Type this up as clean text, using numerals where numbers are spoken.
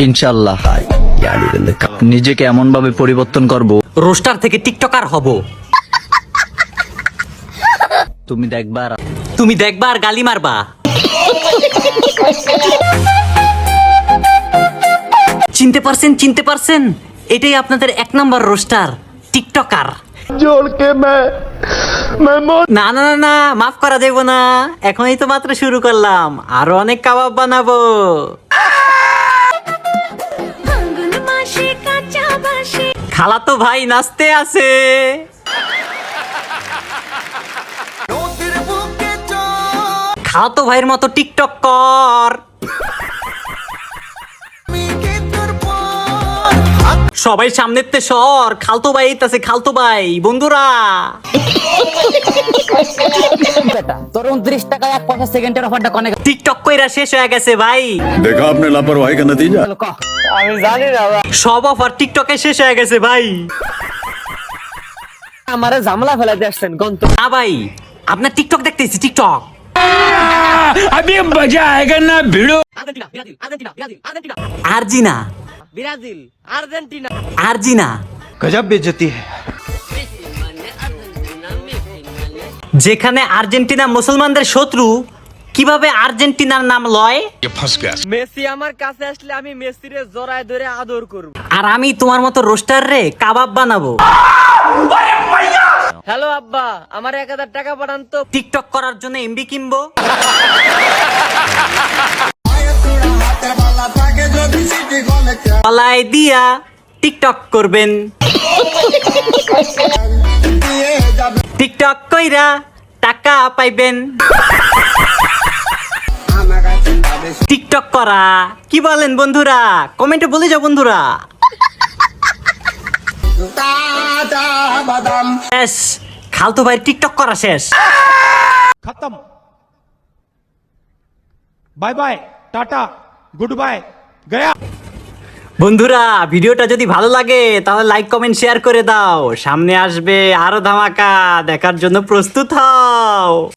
ইনশাআল্লাহ নিজেকে এমন ভাবে পরিবর্তন করব, রোস্টার থেকে টিকটকার হব। তুমি দেখবা আর তুমি দেখবা আর গালি মারবা। চিনতে পারছেন এটাই আপনাদের 1 নাম্বার রোস্টার, টিকটকার। না না না না, মাফ করা যাইব না, এখনই তো মাত্র শুরু করলাম, আরো অনেক কাবাব বানাবো। খালাতো ভাই নাচতে আছে। খালাতো ভাইয়ের মতো টিকটক কর। সবাই সামনেতে সর, খালতো ভাই আছে, খালতো ভাই। বন্ধুরা তোর 29 টাকা 1 পয়সা সেকেন্ডের অফারটা কোনে টিকটক কইরা শেষ হয়ে গেছে ভাই। देखा आपने लापरवाही का नतीजा। আমি জানি না সব অফার টিকটকে শেষ হয়ে গেছে ভাই। আমারে ঝামেলা ফেলাতে আসছেন গন্ত। না ভাই, আপনার টিকটক দেখতেছি, টিকটক। अभी मजा आएगा ना भिड़ो। আর্জিনা, ব্রাজিল, আর্জেন্টিনা। আর্জিনা गजब बेइज्जती है। যেখানে আর্জেন্টিনা মুসলমানদের শত্রু, কিভাবে আর্জেন্টিনার নাম লয়? মেসি আমার কাছে আসলে আমি মেসিরে জড়ায় ধরে আদর করব। আর আমি তোমার মতো রোস্টার রে কাবাব বানাবো। হ্যালো আব্বা, আমার 1000 টাকা পাঠান তো। টিকটক করার জন্য এমবি কিনবো। পালাই দিয়া টিকটক করবেন। টিকটক কইরা টাকা পাইবেন। টিকটক করা কি বলেন বন্ধুরা? কমেন্টে বলে যাও বন্ধুরা। শেষ, খালতো ভাই টিকটক করা শেষ। खत्म। Bye bye, tata, good bye, गया। বন্ধুরা ভিডিওটা যদি ভালো লাগে তাহলে লাইক কমেন্ট শেয়ার করে দাও। সামনে আসবে আরো ধামাকা, দেখার জন্য প্রস্তুত হও।